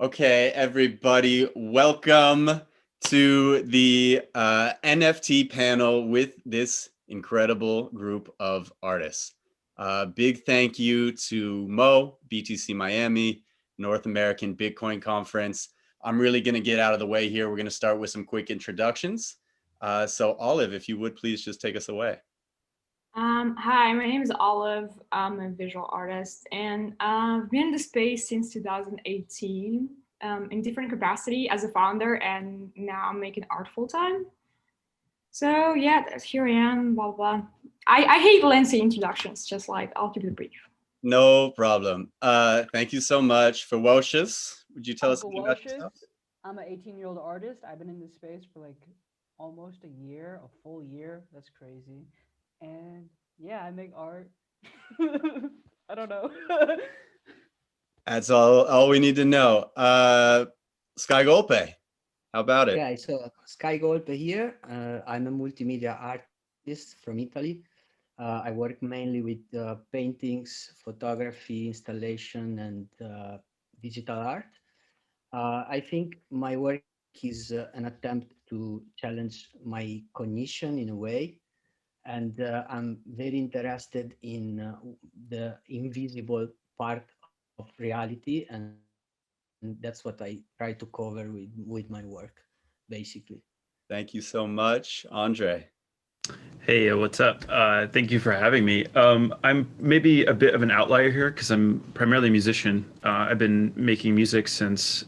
Okay, everybody, welcome to the NFT panel with this incredible group of artists. Big thank you to Mo, BTC Miami, North American Bitcoin Conference. I'm really going to get out of the way here. We're going to start with some quick introductions. So Olive, if you would please just take us away. Hi, my name is Olive. I'm a visual artist, and I've been in the space since 2018 in different capacity as a founder, and now I'm making art full time. So yeah, here I am. Blah blah. I hate lengthy introductions. Just like I'll keep it brief. No problem. Thank you so much. Fewocious, would you tell us something about Fewocious. yourself? I'm an 18-year-old artist. I've been in this space for like almost a year, a full year. That's crazy. And yeah, I make art. I don't know. That's all we need to know. Skygolpe, how about it? Okay, so Skygolpe here. I'm a multimedia artist from Italy. I work mainly with paintings, photography, installation, and digital art. I think my work is an attempt to challenge my cognition in a way. And I'm very interested in the invisible part of reality. And that's what I try to cover with my work, basically. Thank you so much, Andre. Hey, what's up? Thank you for having me. I'm maybe a bit of an outlier here because I'm primarily a musician. I've been making music since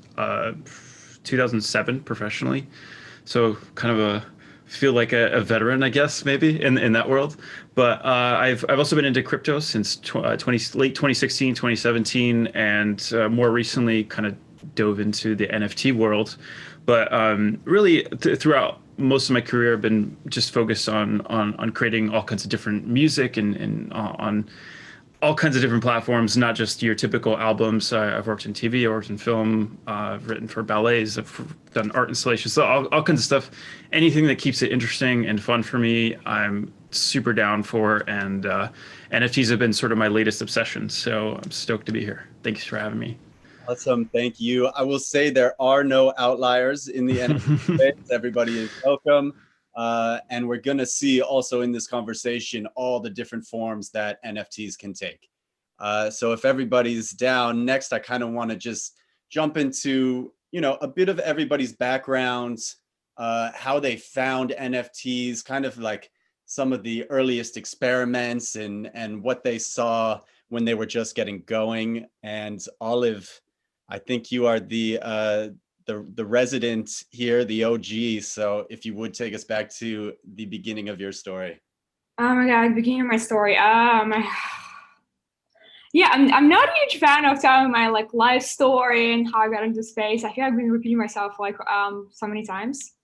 2007 professionally, so kind of feel like a veteran, I guess, maybe in that world. But I've also been into crypto since late 2016, 2017, and more recently kind of dove into the NFT world. But really, throughout most of my career, I've been just focused on creating all kinds of different music and on all kinds of different platforms, not just your typical albums. I've worked in TV, I've worked in film, I've written for ballets, I've done art installations, so all kinds of stuff. Anything that keeps it interesting and fun for me, I'm super down for. And NFTs have been sort of my latest obsession, so I'm stoked to be here. Thanks for having me. Awesome, thank you. I will say there are no outliers in the NFT space. Everybody is welcome. And we're going to see also in this conversation all the different forms that NFTs can take. So if everybody's down, next I kind of want to just jump into, a bit of everybody's backgrounds, how they found NFTs, kind of like some of the earliest experiments and what they saw when they were just getting going. And Olive, I think you are the resident here, the OG. So if you would take us back to the beginning of your story. Oh my god, the beginning of my story. Yeah, I'm not a huge fan of telling my like life story and how I got into space. I think I've been repeating myself like so many times.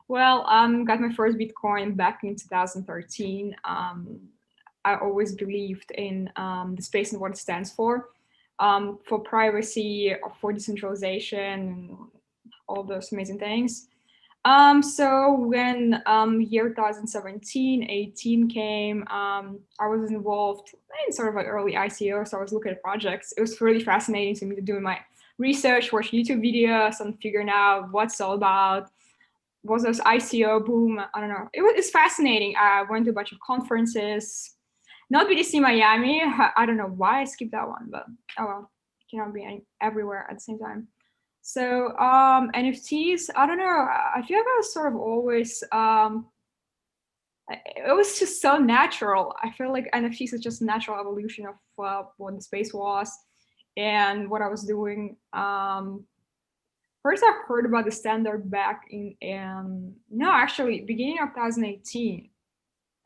Well, got my first Bitcoin back in 2013. I always believed in the space and what it stands for privacy, for decentralization, and all those amazing things. So when year 2017, 18 came, I was involved in sort of like early ICO. So I was looking at projects. It was really fascinating to me to do my research, watch YouTube videos, and figuring out what's it's all about. Was this ICO boom? I don't know. It's fascinating. I went to a bunch of conferences. Not BTC Miami. I don't know why I skipped that one, but oh well. You cannot be everywhere at the same time. So NFTs, I don't know. I feel like I was sort of always it was just so natural. I feel like NFTs is just a natural evolution of what the space was and what I was doing. First, I heard about the standard back in no, actually, beginning of 2018.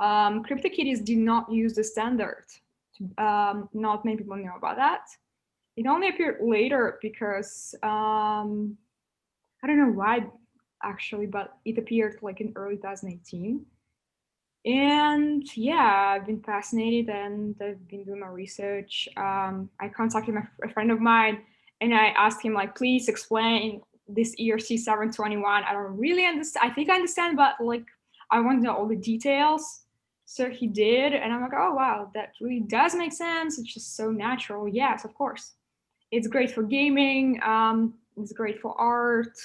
CryptoKitties did not use the standard. Not many people know about that. It only appeared later because I don't know why actually, but it appeared like in early 2018. And yeah, I've been fascinated and I've been doing my research. I contacted a friend of mine and I asked him like, please explain this ERC 721. I don't really understand. I think I understand, but like I want to know all the details. So he did, and I'm like, oh wow, that really does make sense. It's just so natural. Yes, of course. It's great for gaming. It's great for art,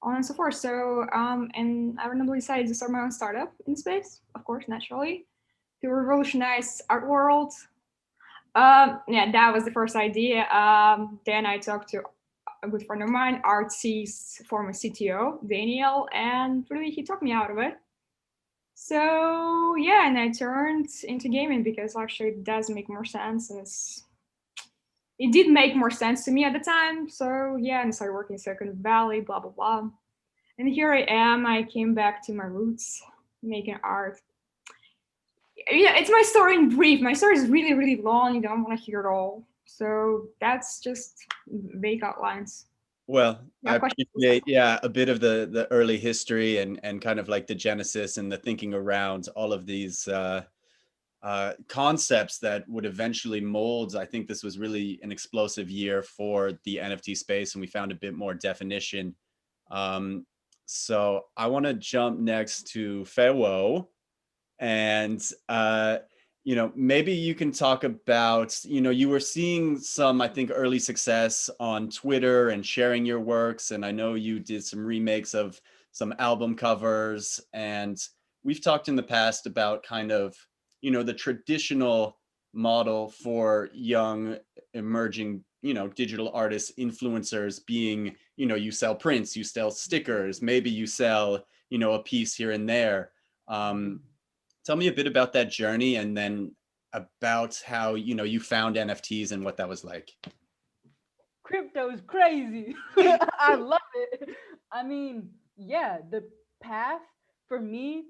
on and so forth. So, and I randomly decided to start my own startup in space, of course, naturally, to revolutionize art world. Yeah, that was the first idea. Then I talked to a good friend of mine, Artsy's former CTO, Daniel, and really he talked me out of it. So yeah, and I turned into gaming because actually it does make more sense, and it did make more sense to me at the time. So yeah, and I started working in Silicon Valley, blah blah blah. And here I am. I came back to my roots, making art. Yeah, it's my story in brief. My story is really, really long. You don't want to hear it all. So that's just vague outlines. Well, I Yeah, questions? appreciate, yeah, a bit of the early history and kind of like the genesis and the thinking around all of these concepts that would eventually mold. I think this was really an explosive year for the NFT space, and we found a bit more definition. Um, so I want to jump next to Fero, and maybe you can talk about, you were seeing some, I think, early success on Twitter and sharing your works, and I know you did some remakes of some album covers, and we've talked in the past about kind of, the traditional model for young emerging, digital artists, influencers being, you sell prints, you sell stickers, maybe you sell, a piece here and there. Tell me a bit about that journey, and then about how, you found NFTs and what that was like. Crypto's crazy. I love it. I mean, yeah, the path for me,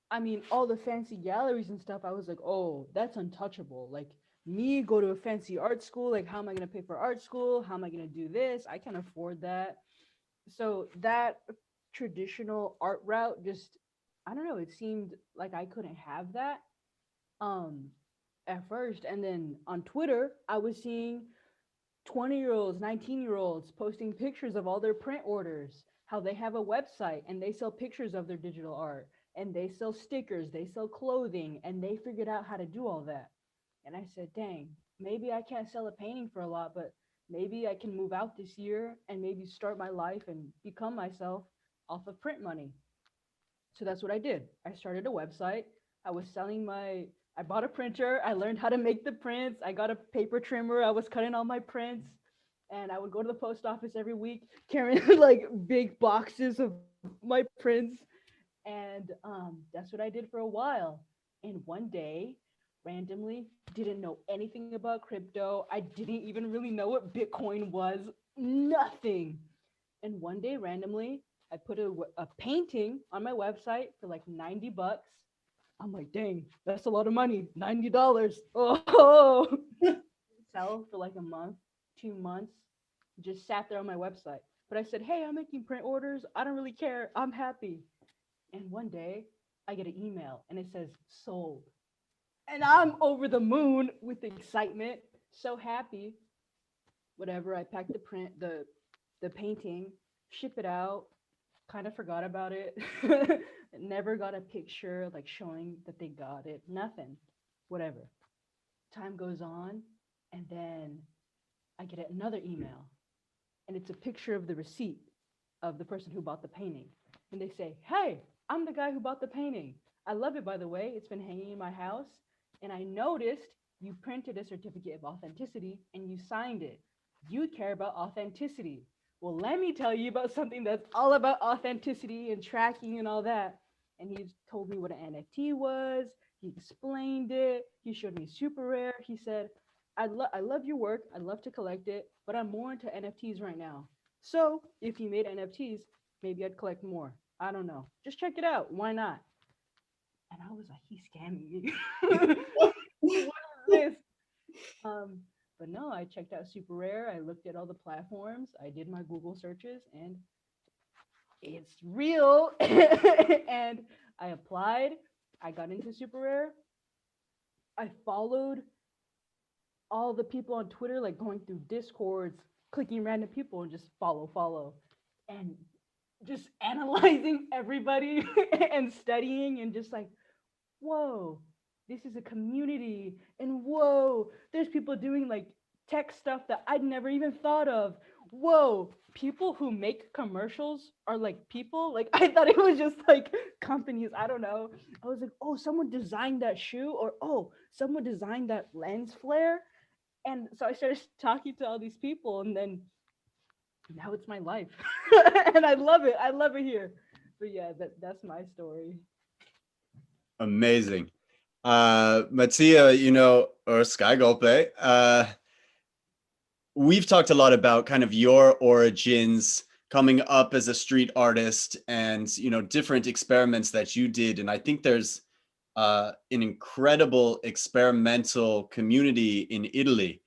I mean, all the fancy galleries and stuff, I was like, oh, that's untouchable. Like, me go to a fancy art school, like, how am I going to pay for art school? How am I going to do this? I can't afford that. So, that traditional art route just, I don't know, it seemed like I couldn't have that um at first. And then on Twitter, I was seeing 20-year-olds, 19-year-olds posting pictures of all their print orders, how they have a website and they sell pictures of their digital art, and they sell stickers, they sell clothing, and they figured out how to do all that. And I said, dang, maybe I can't sell a painting for a lot, but maybe I can move out this year and maybe start my life and become myself off of print money. So that's what I did. I started a website. I was selling I bought a printer. I learned how to make the prints. I got a paper trimmer. I was cutting all my prints. And I would go to the post office every week carrying like big boxes of my prints. And that's what I did for a while. And one day, randomly, didn't know anything about crypto. I didn't even really know what Bitcoin was. Nothing. And one day, randomly, I put a painting on my website for like $90. I'm like, dang, that's a lot of money. $90. Oh, sell for like a month, 2 months, just sat there on my website. But I said, hey, I'm making print orders. I don't really care. I'm happy. And one day I get an email and it says sold. And I'm over the moon with excitement, so happy. Whatever, I packed the painting, ship it out, kind of forgot about it. Never got a picture like showing that they got it. Nothing. Whatever. Time goes on, and then I get another email, and it's a picture of the receipt of the person who bought the painting. And they say, hey, I'm the guy who bought the painting. I love it, by the way. It's been hanging in my house, and I noticed you printed a certificate of authenticity and you signed it. You care about authenticity. Well, let me tell you about something that's all about authenticity and tracking and all that. And he told me what an NFT was. He explained it. He showed me super rare. He said, I love your work. I'd love to collect it, but I'm more into NFTs right now. So if you made NFTs, maybe I'd collect more. I don't know. Just check it out. Why not? And I was like, he's scamming me. What is this? Um, but no, I checked out Super Rare. I looked at all the platforms. I did my Google searches, and it's real. And I applied. I got into Super Rare. I followed all the people on Twitter, like going through Discords, clicking random people and just follow, and just analyzing everybody and studying and just like, whoa, this is a community, and whoa, there's people doing like tech stuff that I'd never even thought of. whoa, people who make commercials are like people. Like I thought it was just like companies. I don't know. I was like, oh, someone designed that shoe, or oh, someone designed that lens flare. And so I started talking to all these people, and then now it's my life, and I love it. I love it here. But yeah, that's my story. Amazing. Mattia, or Skygolpe, we've talked a lot about kind of your origins coming up as a street artist and, different experiments that you did. And I think there's an incredible experimental community in Italy.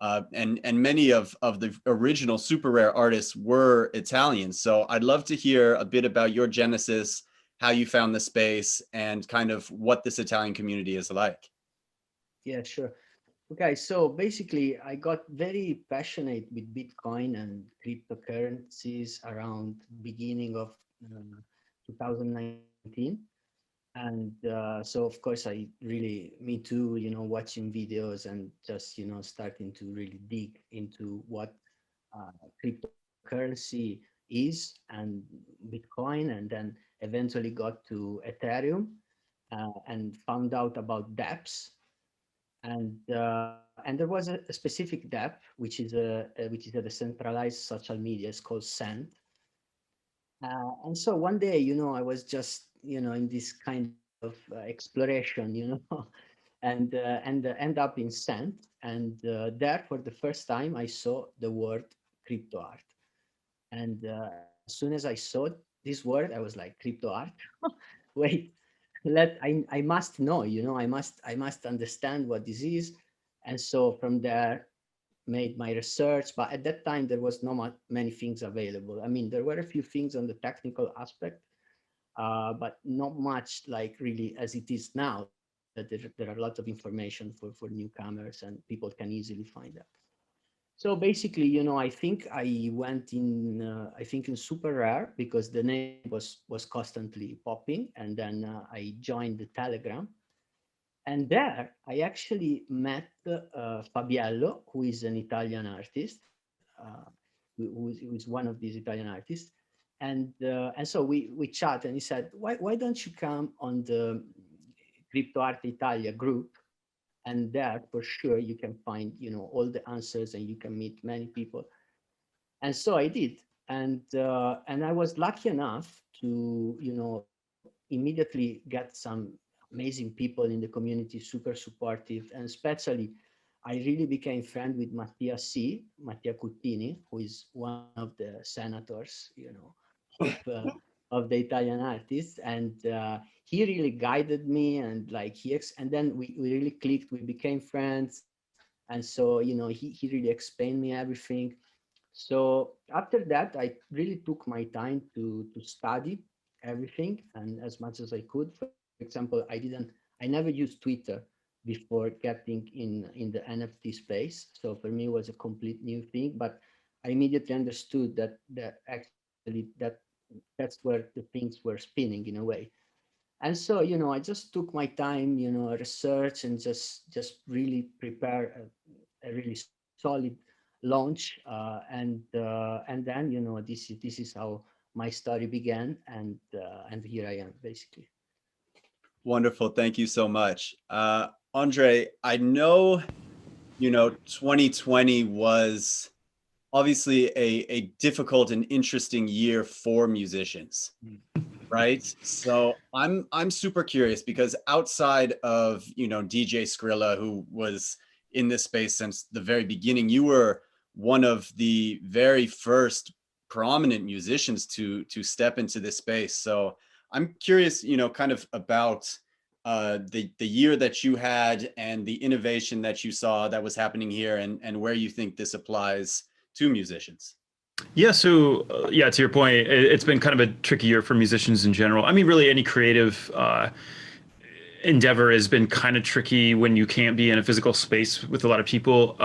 And many of the original super rare artists were Italian. So I'd love to hear a bit about your genesis, how you found the space, and kind of what this Italian community is like. Yeah, sure. Okay, so basically, I got very passionate with Bitcoin and cryptocurrencies around beginning of 2019. And so, of course, me too, watching videos and just, starting to really dig into what cryptocurrency is and Bitcoin, and then eventually got to Ethereum and found out about dApps. And there was a specific dApp, which is a decentralized social media. It's called Sand. And so one day, I was just, in this kind of exploration, and end up in Sand. And there, for the first time, I saw the word crypto art. And as soon as I saw this word, I was like, crypto art? Wait, I must know, I must understand what this is. And so from there, made my research. But at that time, there was not many things available. I mean, there were a few things on the technical aspect, but not much like really as it is now, that there are a lot of information for newcomers and people can easily find that. So basically, I think I went in, in super rare because the name was constantly popping, and then I joined the Telegram, and there I actually met Fabiello, who is an Italian artist, who is one of these Italian artists, and so we chat, and he said, why don't you come on the Crypto Art Italia group? And there for sure you can find all the answers and you can meet many people. And so I did, and I was lucky enough to immediately get some amazing people in the community, super supportive, and especially I really became friend with Mattia Cuttini, who is one of the senators of of the Italian artists, and he really guided me, and like and then we really clicked, we became friends, and so he really explained me everything. So after that, I really took my time to study everything and as much as I could. For example, I never used Twitter before getting in the NFT space. So for me, it was a complete new thing, but I immediately understood that actually that's where the things were spinning in a way. And so I just took my time, research, and just really prepare a really solid launch, and then this is how my story began, and here I am basically. Wonderful. Thank you so much. Andre, I know, 2020 was obviously a difficult and interesting year for musicians, right? So I'm super curious because outside of, DJ Skrilla, who was in this space since the very beginning, you were one of the very first prominent musicians to step into this space. So I'm curious, kind of about the year that you had and the innovation that you saw that was happening here, and where you think this applies to musicians. Yeah, so to your point, it's been kind of a tricky year for musicians in general. I mean, really any creative endeavor has been kind of tricky when you can't be in a physical space with a lot of people.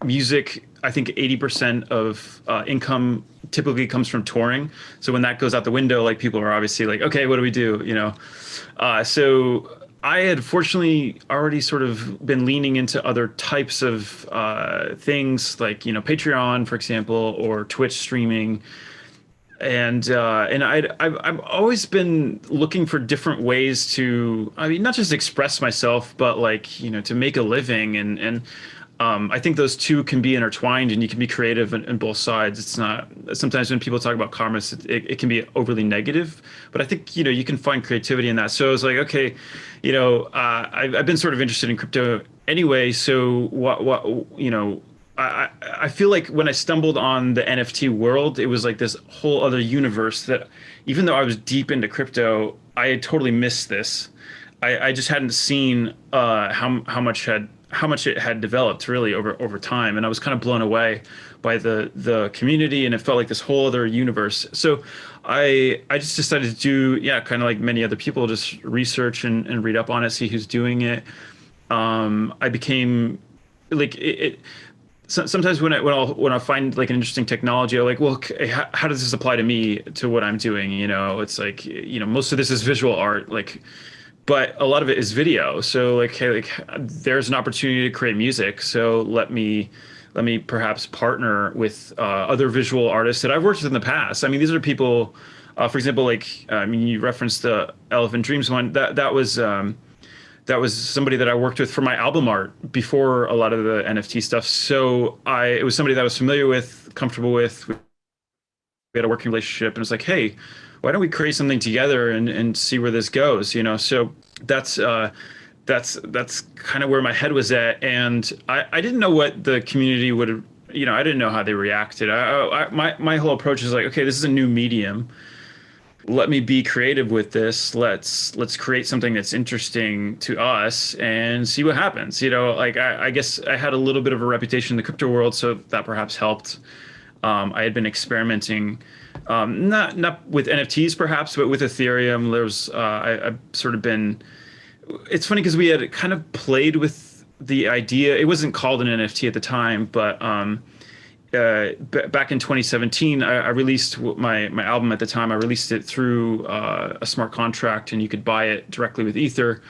Music, I think 80% of income typically comes from touring. So when that goes out the window, like people are obviously like, okay, what do we do? So I had fortunately already sort of been leaning into other types of things like, Patreon, for example, or Twitch streaming. And I've always been looking for different ways to, I mean, not just express myself, but like, to make a living. And I think those two can be intertwined, and you can be creative in both sides. It's not, sometimes when people talk about commerce, it can be overly negative, but I think, you can find creativity in that. So I was like, okay, I've been sort of interested in crypto anyway. So I feel like when I stumbled on the NFT world, it was like this whole other universe that, even though I was deep into crypto, I had totally missed this. I just hadn't seen how much it had developed really over time, and I was kind of blown away by the community, and it felt like this whole other universe. So I just decided to do, yeah, kind of like many other people, just research and read up on it, see who's doing it. I became like it sometimes when I find like an interesting technology, I'm like, well, okay, how does this apply to me, to what I'm doing? It's like, most of this is visual art, like, but a lot of it is video. So like, hey, like there's an opportunity to create music. So let me perhaps partner with other visual artists that I've worked with in the past. I mean, these are people, for example, like, I mean, you referenced the Elephant Dreams one. That was somebody that I worked with for my album art before a lot of the NFT stuff. So it was somebody that I was familiar with, comfortable with. We had a working relationship, and it was like, hey, why don't we create something together and see where this goes? So that's kind of where my head was at, and I didn't know what the community would. I didn't know how they reacted. My whole approach is like, okay, this is a new medium. Let me be creative with this. Let's create something that's interesting to us and see what happens. Like I guess I had a little bit of a reputation in the crypto world, so that perhaps helped. I had been experimenting, not with NFTs perhaps, but with Ethereum. I've sort of been. It's funny because we had kind of played with the idea. It wasn't called an NFT at the time, but back in 2017, I released my album at the time. I released it through a smart contract, and you could buy it directly with Ether.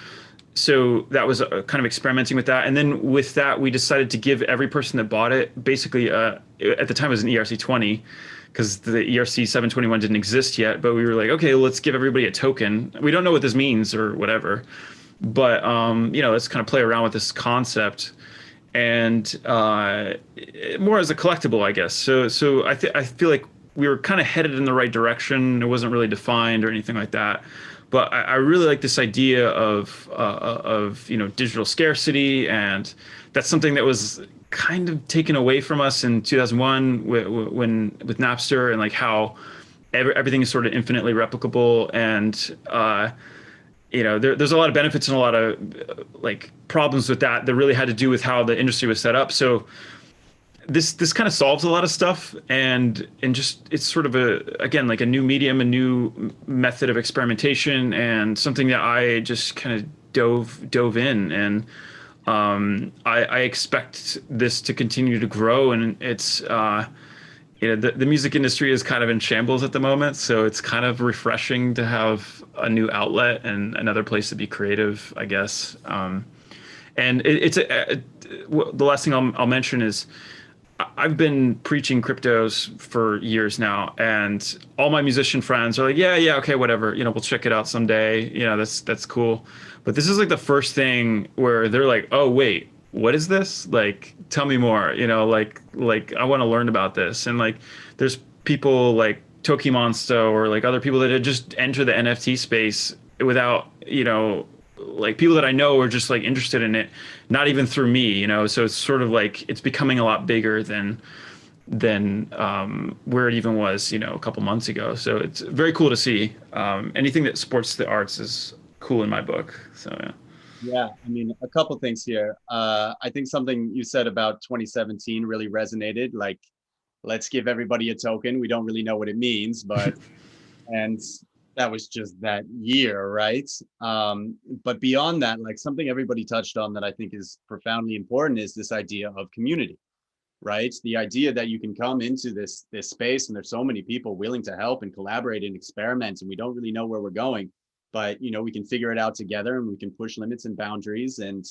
So that was kind of experimenting with that. And then with that, we decided to give every person that bought it, basically, at the time it was an ERC20, because the ERC 721 didn't exist yet. But we were like, okay, let's give everybody a token. We don't know what this means or whatever, but let's kind of play around with this concept, and more as a collectible, I guess. So I feel like we were kind of headed in the right direction. It wasn't really defined or anything like that, but I really like this idea of digital scarcity, and that's something that was kind of taken away from us in 2001 with Napster, and like how everything is sort of infinitely replicable, and there's a lot of benefits and a lot of like problems with that really had to do with how the industry was set up. So this kind of solves a lot of stuff, and just it's sort of again like a new medium, a new method of experimentation, and something that I just kind of dove in, and I expect this to continue to grow, and it's the music industry is kind of in shambles at the moment, so it's kind of refreshing to have a new outlet and another place to be creative, I guess. And the last thing I'll mention is I've been preaching cryptos for years now, and all my musician friends are like, yeah, okay, whatever, we'll check it out someday. That's cool. But this is like the first thing where they're like, oh wait, what is this? Like, tell me more. Like I want to learn about this. And like, there's people like Toki Monster or like other people that had just entered the NFT space without, like people that I know are just like interested in it, not even through me, so it's sort of like it's becoming a lot bigger than where it even was, a couple months ago. So it's very cool to see. Anything that supports the arts is cool in my book. So yeah. Yeah, I mean, a couple things here. I think something you said about 2017 really resonated. Like, let's give everybody a token. We don't really know what it means, but and that was just that year, right? But beyond that, like something everybody touched on that I think is profoundly important is this idea of community, right? The idea that you can come into this space and there's so many people willing to help and collaborate and experiment, and we don't really know where we're going, but we can figure it out together, and we can push limits and boundaries. And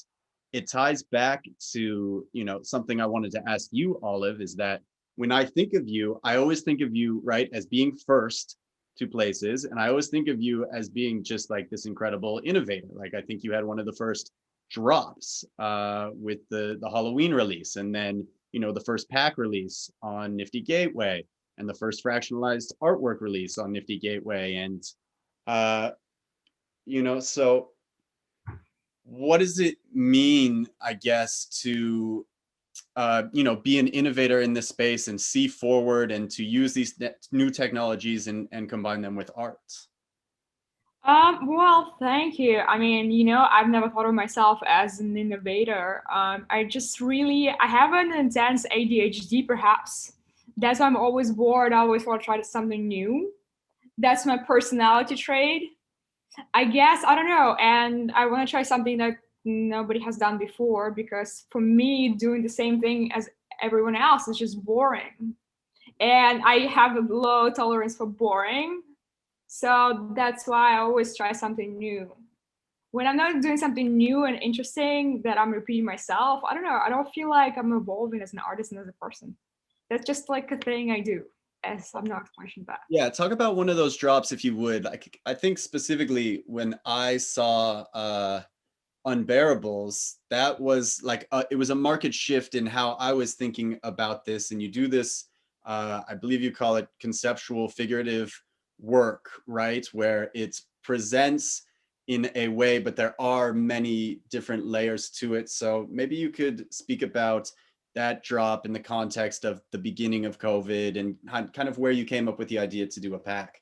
it ties back to something I wanted to ask you, Olive, is that when I think of you, I always think of you, right, as being first to places, and I always think of you as being just like this incredible innovator. Like, I think you had one of the first drops with the Halloween release, and then the first pack release on Nifty Gateway, and the first fractionalized artwork release on Nifty Gateway. And so what does it mean, I guess, to be an innovator in this space and see forward, and to use these new technologies and combine them with art? Well, thank you. I mean, I've never thought of myself as an innovator. I have an intense ADHD, perhaps. That's why I'm always bored. I always want to try something new. That's my personality trait, I guess. I don't know. And I want to try something that nobody has done before, because for me, doing the same thing as everyone else is just boring. And I have a low tolerance for boring. So that's why I always try something new. When I'm not doing something new and interesting that I'm repeating myself, I don't know, I don't feel like I'm evolving as an artist and as a person. That's just like a thing I do, as I'm not explaining that. Yeah, talk about one of those drops, if you would. Like, I think specifically when I saw Unbearables, that was like it was a market shift in how I was thinking about this. And you do this, I believe you call it conceptual figurative work, right, where it presents in a way, but there are many different layers to it. So maybe you could speak about that drop in the context of the beginning of COVID, and kind of where you came up with the idea to do a pack.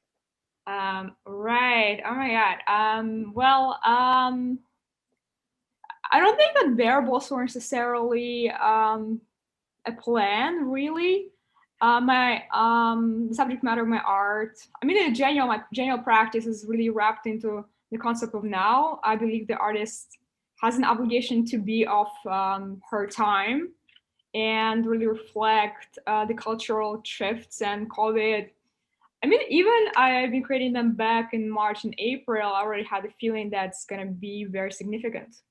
Right. Oh my God. I don't think that variables were necessarily a plan, really. My subject matter of my art, I mean, my general practice is really wrapped into the concept of now. I believe the artist has an obligation to be of her time and really reflect the cultural shifts and COVID. I mean, even I've been creating them back in March and April. I already had a feeling that's going to be very significant,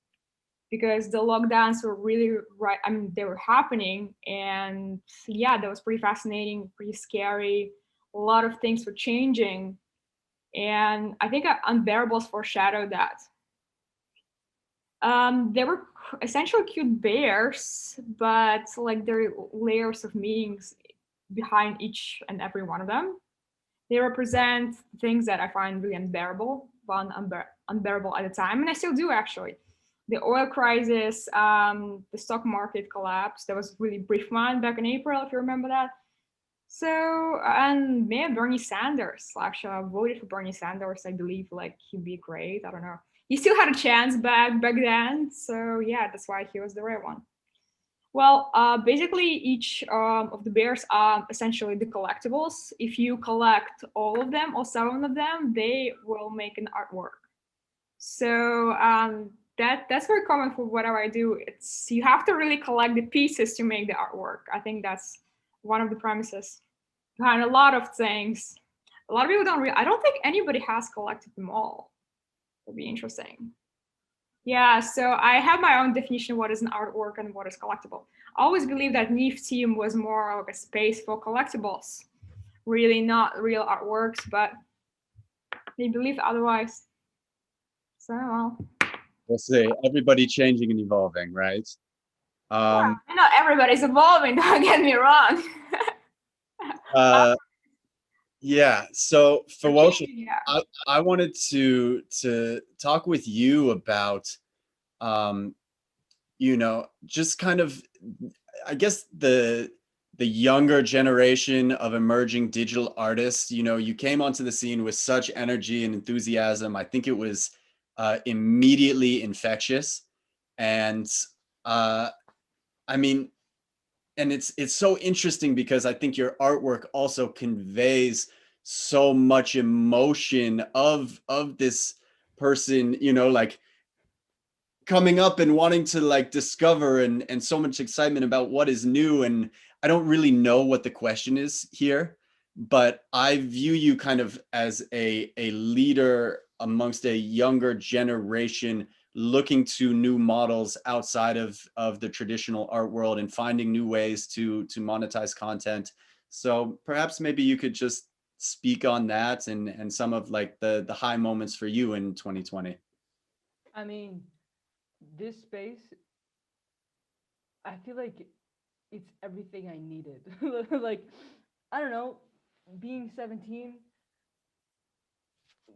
because the lockdowns were really right. I mean, they were happening, and yeah, that was pretty fascinating, pretty scary. A lot of things were changing, and I think Unbearables foreshadowed that. They were essentially cute bears, but like there are layers of meanings behind each and every one of them. They represent things that I find really unbearable, unbearable at the time, and I still do, actually. The oil crisis, the stock market collapse. That was really brief one back in April, if you remember that. So, and maybe Bernie Sanders. Actually, I voted for Bernie Sanders. I believe like he'd be great. I don't know. He still had a chance back then. So yeah, that's why he was the right one. Well, basically each of the bears are essentially the collectibles. If you collect all of them or some of them, they will make an artwork. So that's very common for whatever I do. It's, you have to really collect the pieces to make the artwork. I think that's one of the premises behind a lot of things. A lot of people don't I don't think anybody has collected them all. It'll be interesting. Yeah, so I have my own definition of what is an artwork and what is collectible. I always believe that NIF team was more like a space for collectibles, really not real artworks, but they believe otherwise. So, well. We'll see. Everybody changing and evolving, right? Yeah, not everybody's evolving, don't get me wrong. Yeah, so Fewocious, Yeah. I wanted to talk with you about just kind of, I guess, the younger generation of emerging digital artists. You came onto the scene with such energy and enthusiasm. I think it was immediately infectious. And I mean, and it's so interesting because I think your artwork also conveys so much emotion of this person, like coming up and wanting to like discover, and so much excitement about what is new. And I don't really know what the question is here, but I view you kind of as a leader amongst a younger generation looking to new models outside of the traditional art world and finding new ways to monetize content. So perhaps maybe you could just speak on that and some of like the high moments for you in 2020. I mean, this space, I feel like it's everything I needed. Like, I don't know, being 17,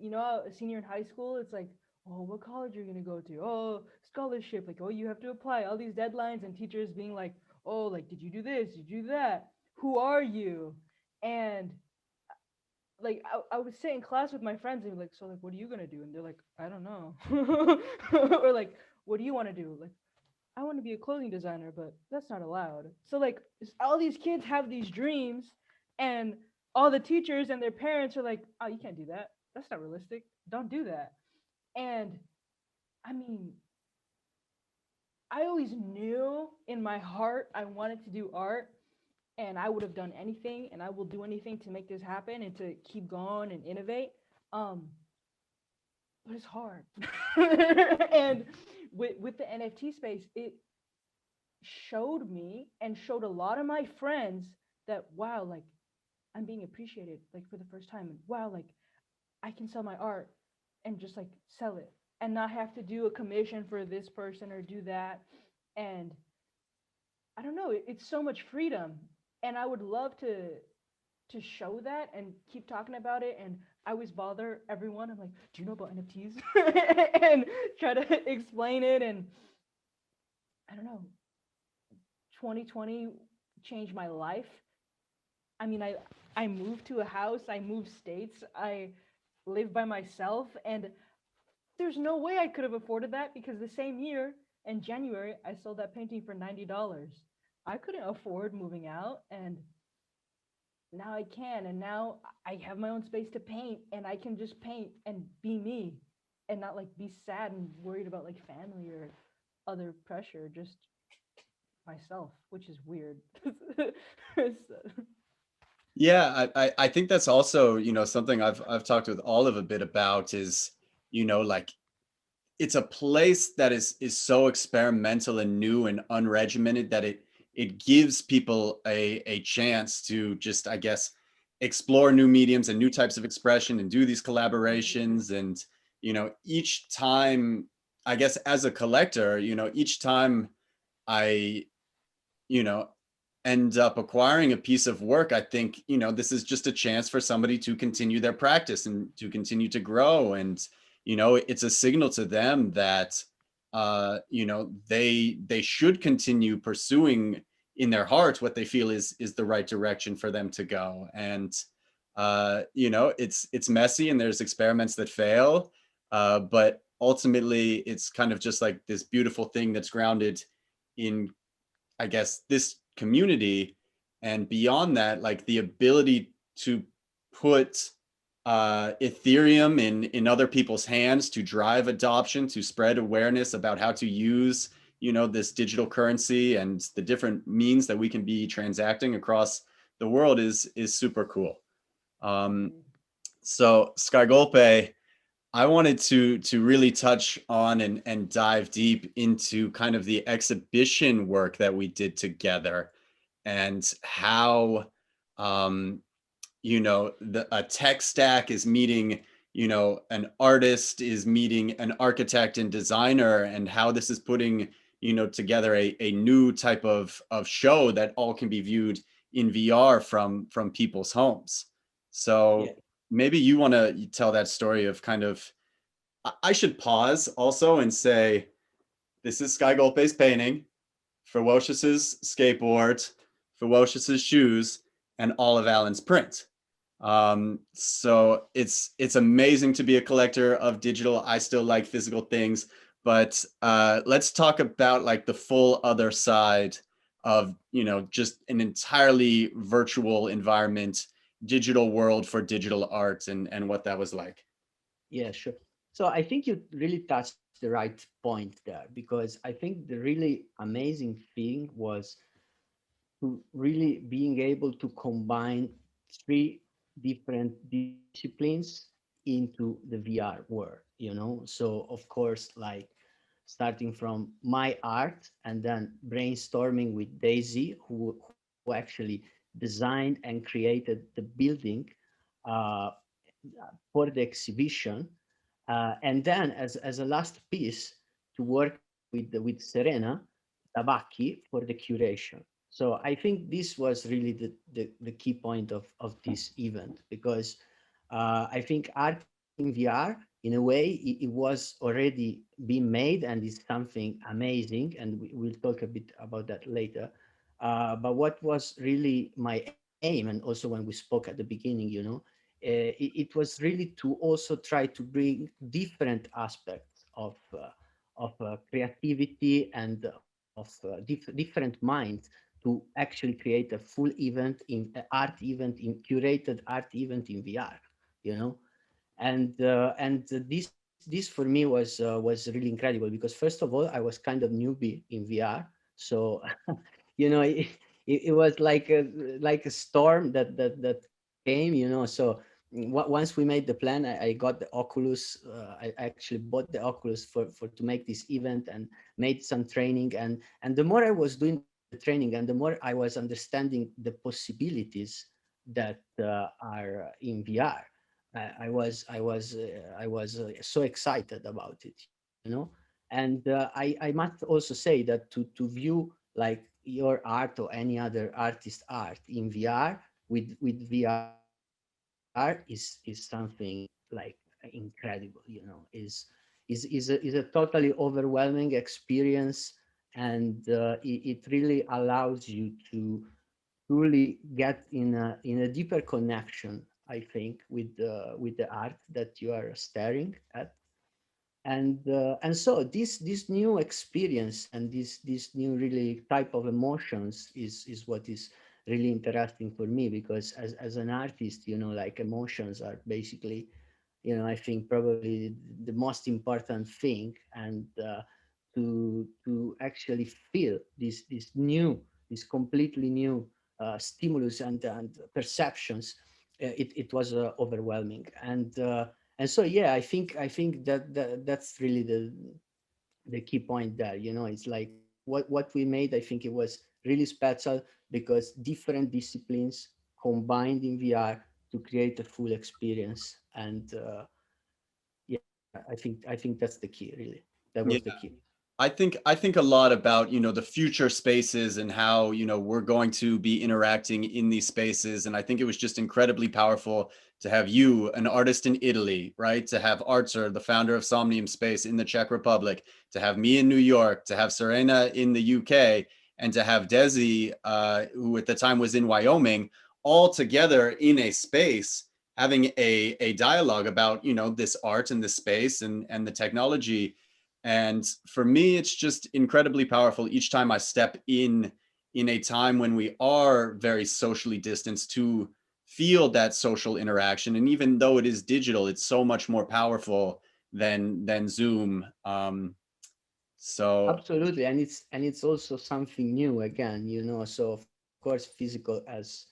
a senior in high school, it's like, oh, what college are you gonna go to? Oh, scholarship. Like, oh, you have to apply. All these deadlines and teachers being like, oh, like, did you do this? Did you do that? Who are you? And like, I would sit in class with my friends and be like, so like, what are you gonna do? And they're like, I don't know. Or like, what do you want to do? Like, I want to be a clothing designer, but that's not allowed. So like, all these kids have these dreams, and all the teachers and their parents are like, oh, you can't do that. That's not realistic. Don't do that. And I mean, I always knew in my heart I wanted to do art, and I would have done anything, and I will do anything to make this happen and to keep going and innovate. Um, but it's hard. And with the NFT space, it showed me and showed a lot of my friends that, wow, like, I'm being appreciated like for the first time, and wow, like, I can sell my art and just like sell it and not have to do a commission for this person or do that. And I don't know, it's so much freedom, and I would love to show that and keep talking about it. And I always bother everyone. I'm like, do you know about NFTs? And try to explain it. And I don't know, 2020 changed my life. I mean, I moved to a house, I moved states, I live by myself, and there's no way I could have afforded that because the same year in January I sold that painting for $90. I couldn't afford moving out, and now I can, and now I have my own space to paint, and I can just paint and be me and not like be sad and worried about like family or other pressure, just myself, which is weird. Yeah, I think that's also, something I've talked with Olive a bit about is, like it's a place that is so experimental and new and unregimented that it gives people a chance to just, I guess, explore new mediums and new types of expression and do these collaborations. And, each time, I guess, as a collector, each time I, you know, end up acquiring a piece of work, I think, this is just a chance for somebody to continue their practice and to continue to grow. And, it's a signal to them that, they should continue pursuing in their hearts what they feel is the right direction for them to go. And, it's messy and there's experiments that fail. But ultimately it's kind of just like this beautiful thing that's grounded in, I guess, this community. And beyond that, like the ability to put Ethereum in other people's hands to drive adoption, to spread awareness about how to use, this digital currency and the different means that we can be transacting across the world is super cool. So Skygolpe, I wanted to really touch on and dive deep into kind of the exhibition work that we did together and how a tech stack is meeting, an artist is meeting an architect and designer, and how this is putting, together a new type of show that all can be viewed in VR from people's homes. So Yeah. maybe you want to tell that story of kind of, I should pause also and say, this is Skygolpe's painting, Fewocious's skateboard, Fewocious's shoes, and Olive Allen's print. So it's amazing to be a collector of digital. I still like physical things, but let's talk about like the full other side of, just an entirely virtual environment, digital world for digital art, and what that was like. Yeah, sure. So I think you really touched the right point there, because I think the really amazing thing was to really being able to combine three different disciplines into the VR world, you know? So of course, like starting from my art and then brainstorming with Daisy, who actually designed and created the building uh, for the exhibition. And then as a last piece to work with Serena Tabacchi for the curation. So I think this was really the key point of this event, because I think art in VR, in a way, it was already being made and is something amazing. And we'll talk a bit about that later. But what was really my aim, and also when we spoke at the beginning, you know, it was really to also try to bring different aspects of creativity and of different minds to actually create a full event in art event in curated art event in VR, you know. And this for me was really incredible, because first of all, I was kind of newbie in VR. So you know, it was like a storm that came, you know. So once we made the plan, I got the Oculus. I actually bought the Oculus for to make this event, and made some training. And the more I was doing the training, and the more I was understanding the possibilities that are in VR, I was so excited about it, you know. And I must also say that to view like your art or any other artist art in VR with VR is something like incredible, you know. Is a totally overwhelming experience. And it really allows you to truly get in a deeper connection, I think, with the art that you are staring at. And so this new experience and this new really type of emotions is what is really interesting for me, because as an artist, you know, like emotions are basically, you know, I think probably the most important thing. And to actually feel this completely new stimulus and perceptions, it was overwhelming. And so yeah, I think that's really the key point there, you know. It's like what we made, I think it was really special, because different disciplines combined in VR to create a full experience. And yeah, I think that's the key, really. That was the Yeah. key. I think a lot about, the future spaces and how, we're going to be interacting in these spaces. And I think it was just incredibly powerful to have you, an artist in Italy, right? To have Artur, the founder of Somnium Space in the Czech Republic, to have me in New York, to have Serena in the UK, and to have Desi, who at the time was in Wyoming, all together in a space, having a dialogue about, this art and this space and the technology. And for me, it's just incredibly powerful each time I step in a time when we are very socially distanced, to feel that social interaction. And even though it is digital, it's so much more powerful than Zoom. So Absolutely, and it's also something new again, you know. So of course, physical as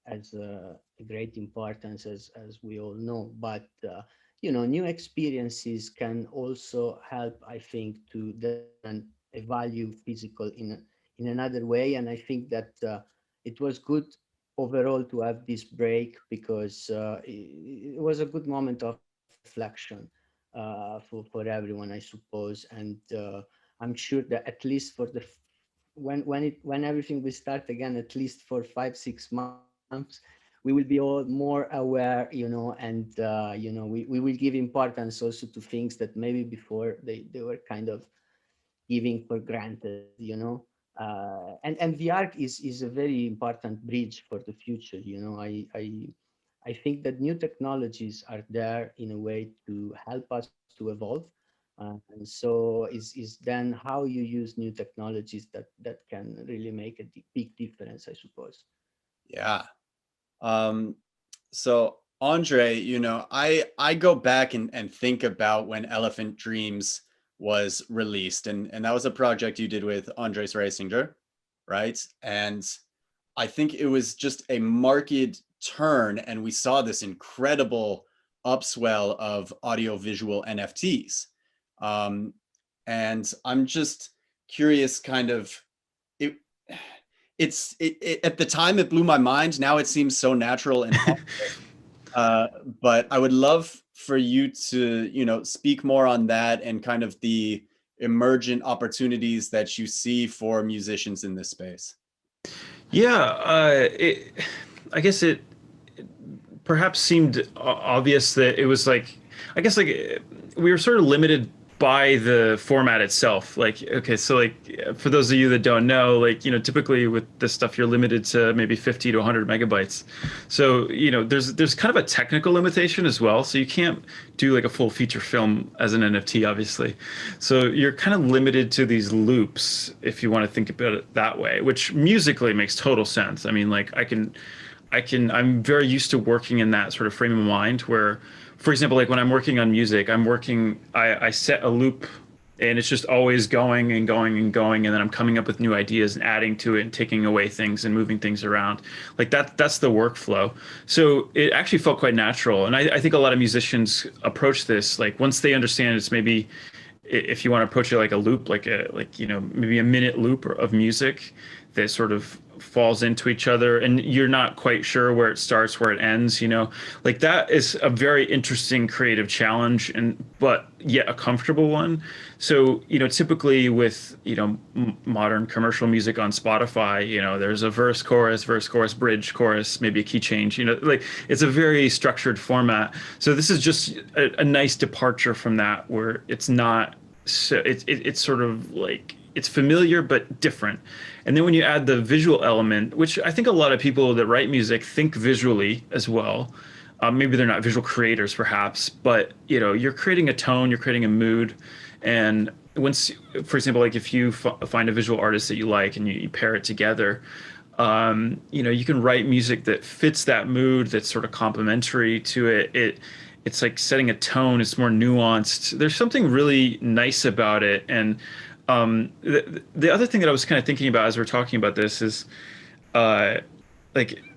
a great importance, as we all know. But new experiences can also help, I think, to then value physical in another way. And I think that it was good overall to have this break, because it was a good moment of reflection for everyone, I suppose. And I'm sure that at least for the when everything will start again, at least for 5-6 months, we will be all more aware, you know. And we will give importance also to things that maybe before they were kind of giving for granted, you know. And VR is a very important bridge for the future, you know. I think that new technologies are there in a way to help us to evolve. And so is then how you use new technologies that can really make a big difference, I suppose. yeah. Um, so Andre, I go back and think about when Elephant Dreams was released, and that was a project you did with Andres Reisinger, right? And I think it was just a marked turn, and we saw this incredible upswell of audiovisual NFTs. And I'm just curious, kind of, it, at the time it blew my mind. Now it seems so natural and but I would love for you to, you know, speak more on that and kind of the emergent opportunities that you see for musicians in this space. Yeah, I guess it perhaps seemed obvious that it was like, I guess like we were sort of limited by the format itself. Like, okay, so like for those of you that don't know, like, you know, typically with this stuff, you're limited to maybe 50 to 100 megabytes. So, you know, there's kind of a technical limitation as well. So you can't do like a full feature film as an NFT, obviously. So you're kind of limited to these loops if you want to think about it that way, which musically makes total sense. I mean, like I'm very used to working in that sort of frame of mind where, for example, like when I'm working on music, I set a loop and it's just always going and going and going. And then I'm coming up with new ideas and adding to it and taking away things and moving things around. Like that's the workflow. So it actually felt quite natural. And I think a lot of musicians approach this, like once they understand it's maybe, if you want to approach it like a loop, like you know, maybe a minute loop of music that sort of falls into each other and you're not quite sure where it starts, where it ends, you know, like that is a very interesting creative challenge, and but yet a comfortable one. So, you know, typically with, you know, modern commercial music on Spotify, you know, there's a verse, chorus, bridge, chorus, maybe a key change, you know, like it's a very structured format. So this is just a nice departure from that, where it's not, so it's sort of like, it's familiar but different. And then when you add the visual element, which I think a lot of people that write music think visually as well. Maybe they're not visual creators, perhaps, but you know, you're creating a tone, you're creating a mood, and once, for example, like if you find a visual artist that you like and you pair it together, you know, you can write music that fits that mood, that's sort of complementary to it. It's like setting a tone. It's more nuanced. There's something really nice about it, and the other thing that I was kind of thinking about as we're talking about this is,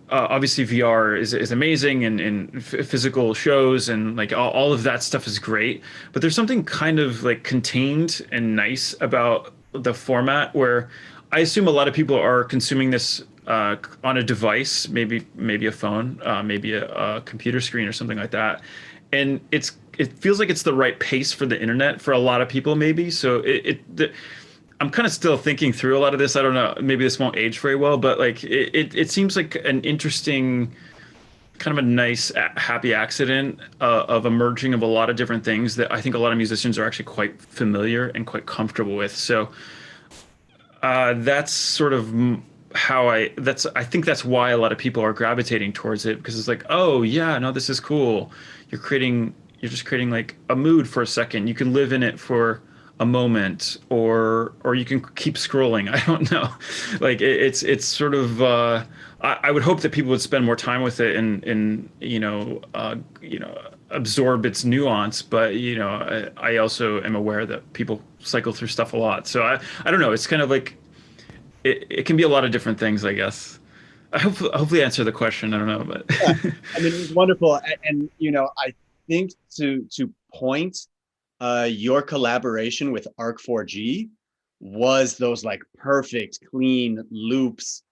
obviously VR is amazing, and physical shows and like all of that stuff is great. But there's something kind of like contained and nice about the format where I assume a lot of people are consuming this on a device, maybe a phone, maybe a computer screen or something like that, and it feels like it's the right pace for the internet for a lot of people, maybe. So I'm kind of still thinking through a lot of this. I don't know, maybe this won't age very well, but like it seems like an interesting, kind of a nice happy accident of a merging of a lot of different things that I think a lot of musicians are actually quite familiar and quite comfortable with. So that's sort of how I think that's why a lot of people are gravitating towards it, because it's like, oh yeah, no, this is cool. You're just creating like a mood for a second. You can live in it for a moment, or you can keep scrolling. I don't know. Like it's sort of I would hope that people would spend more time with it and you know absorb its nuance. But you know, I also am aware that people cycle through stuff a lot. So I don't know. It's kind of like it can be a lot of different things, I guess. I hopefully answer the question. I don't know, but yeah. I mean, it was wonderful, and you know, I think to point, your collaboration with Arc4G was those like perfect clean loops.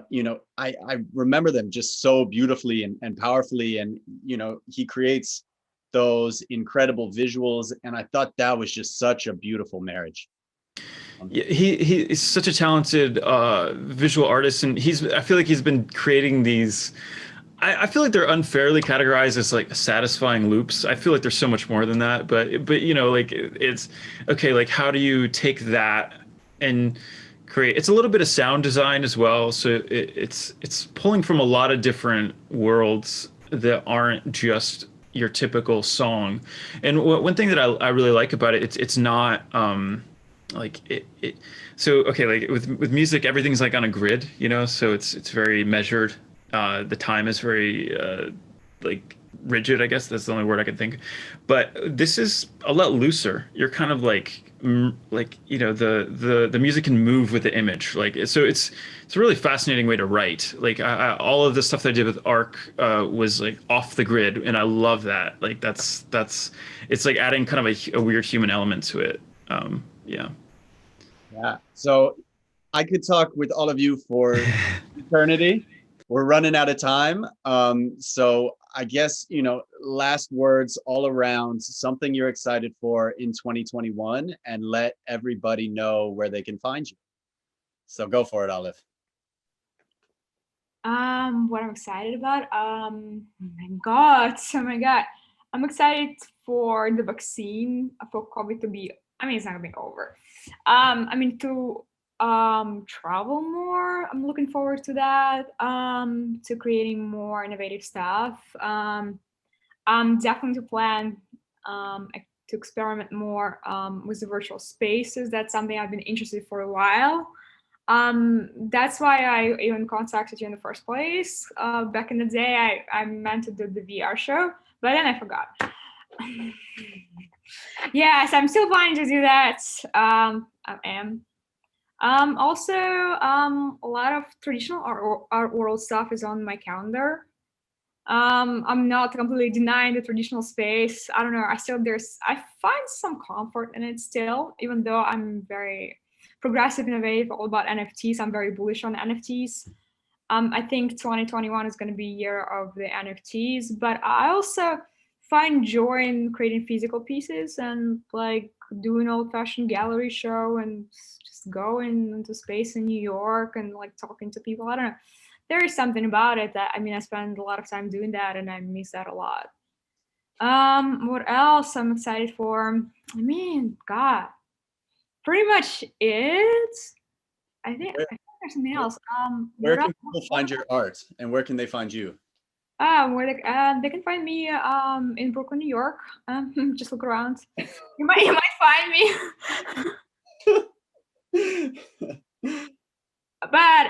You know, I remember them just so beautifully and powerfully, and you know, he creates those incredible visuals, and I thought that was just such a beautiful marriage. Yeah, he's such a talented visual artist, and I feel like he's been creating these. I feel like they're unfairly categorized as like satisfying loops. I feel like there's so much more than that, but you know, like it's okay. Like how do you take that and create? It's a little bit of sound design as well, so it's pulling from a lot of different worlds that aren't just your typical song. And one thing that I really like about it, it's not like it so okay, like with music, everything's like on a grid, you know, so it's very measured. The time is very like rigid, I guess that's the only word I can think. But this is a lot looser. You're kind of like like the music can move with the image. Like so it's a really fascinating way to write. Like all of the stuff that I did with Arc was like off the grid, and I love that. Like that's it's like adding kind of a weird human element to it. Yeah. Yeah. So I could talk with all of you for eternity. We're running out of time. So I guess, last words all around, something you're excited for in 2021, and let everybody know where they can find you. So go for it, Olive. What I'm excited about? Oh my God. I'm excited for the vaccine for COVID to be, I mean, it's not gonna be over. To travel more. I'm looking forward to that. To creating more innovative stuff. I'm definitely to plan to experiment more with the virtual spaces. That's something I've been interested for a while. That's why I even contacted you in the first place. Back in the day, I meant to do the VR show, but then I forgot. Yes, I'm still planning to do that. I am. Also, a lot of traditional art world stuff is on my calendar. I'm not completely denying the traditional space. I don't know. I find some comfort in it still, even though I'm very progressive innovative all about NFTs. I'm very bullish on NFTs. I think 2021 is going to be year of the NFTs, but I also find joy in creating physical pieces and like doing old-fashioned gallery show and just going into space in New York and like talking to people. I don't know. There is something about it that I spend a lot of time doing that and I miss that a lot. What else I'm excited for? God, pretty much it. I think there's something else. Where can people find your art, and where can they find you? Where they can find me in Brooklyn, New York. Just look around. You might find me. But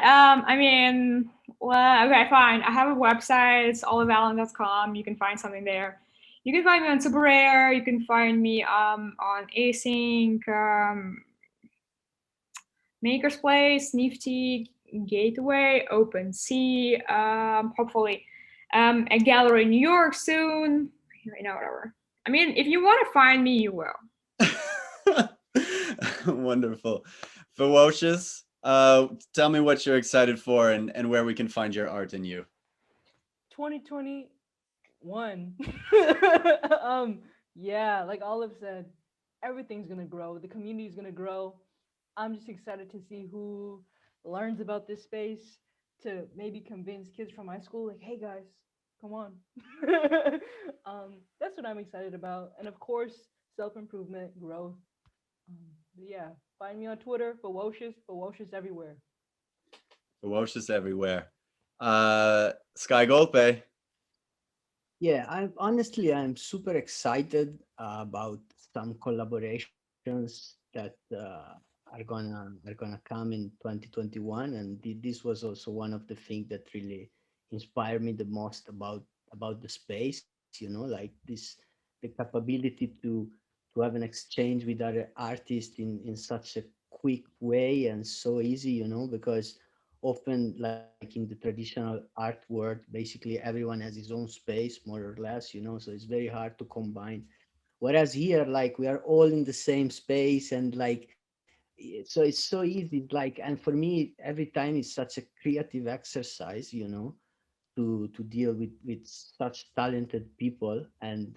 well, okay, fine. I have a website. It's oliveallen.com. You can find something there. You can find me on Super Rare. You can find me on Async, Maker's Place, Nifty, Gateway, OpenSea. Hopefully, a gallery in New York soon. Whatever. If you want to find me, you will. Wonderful. Fewocious, tell me what you're excited for and where we can find your art and you. 2021. Yeah, like Olive said, everything's gonna grow. The community is gonna grow. I'm just excited to see who learns about this space, to maybe convince kids from my school, like, hey guys, come on. That's what I'm excited about. And of course, self-improvement, growth. Yeah, find me on Twitter, Fewocious everywhere. Fewocious everywhere. Skygolpe. Yeah, I'm super excited about some collaborations that are gonna come in 2021, and this was also one of the things that really inspired me the most about the space. Like this, the capability to have an exchange with other artists in such a quick way and so easy. Because often, like in the traditional art world, basically everyone has his own space, more or less. So it's very hard to combine. Whereas here, like, we are all in the same space, and like, so it's so easy. Like, and for me, every time is such a creative exercise, to deal with such talented people. And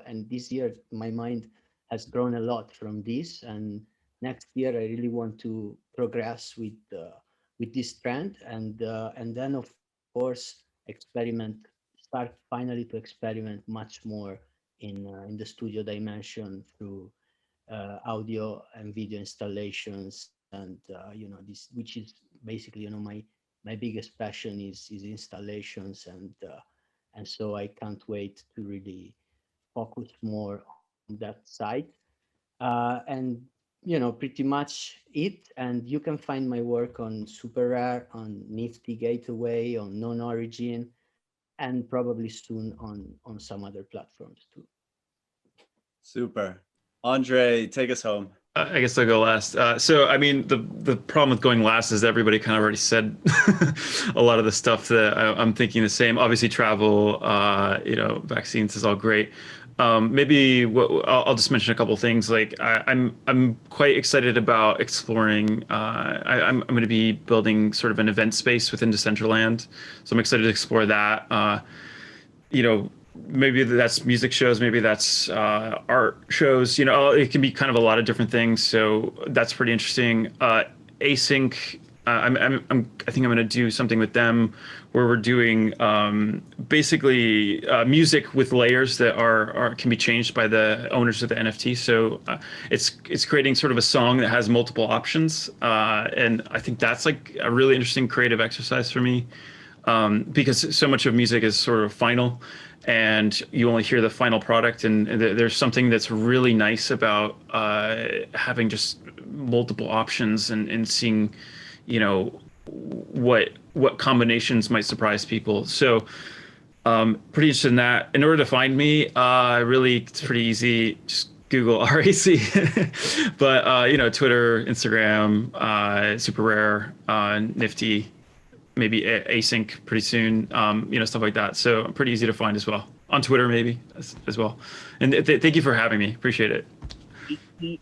and this year my mind has grown a lot from this, and next year I really want to progress with this trend, and then of course start finally to experiment much more in the studio dimension through audio and video installations, and this, which is basically, my biggest passion is installations, and so I can't wait to really focus more on that side. And pretty much it. And you can find my work on Super Rare, on Nifty Gateway, on Non Origin, and probably soon on some other platforms too. Super. Andre, take us home. I guess I'll go last. So, I mean, the problem with going last is everybody kind of already said a lot of the stuff that I'm thinking the same. Obviously, travel, vaccines is all great. Maybe I'll just mention a couple things. Like I'm quite excited about exploring. I'm going to be building sort of an event space within Decentraland, so I'm excited to explore that. Maybe that's music shows, maybe that's art shows. It can be kind of a lot of different things. So that's pretty interesting. Async. I think I'm going to do something with them where we're doing basically music with layers that can be changed by the owners of the NFT. So it's creating sort of a song that has multiple options, and I think that's like a really interesting creative exercise for me, because so much of music is sort of final, and you only hear the final product. And there's something that's really nice about having just multiple options and seeing what combinations might surprise people. So pretty interested in that. In order to find me, it's pretty easy. Just Google RAC. But Twitter, Instagram, Super Rare, Nifty, maybe Async pretty soon. Stuff like that. So pretty easy to find as well. On Twitter maybe as well. And thank you for having me. Appreciate it.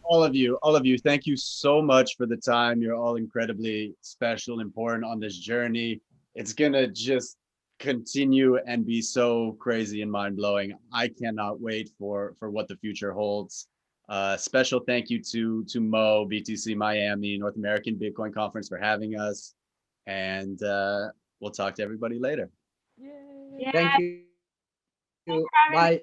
All of you, thank you so much for the time. You're all incredibly special, important on this journey. It's gonna just continue and be so crazy and mind-blowing. I cannot wait for what the future holds. Special thank you to Mo, BTC Miami, North American Bitcoin Conference, for having us. And we'll talk to everybody later. Yay. Yeah. Thank you. Bye.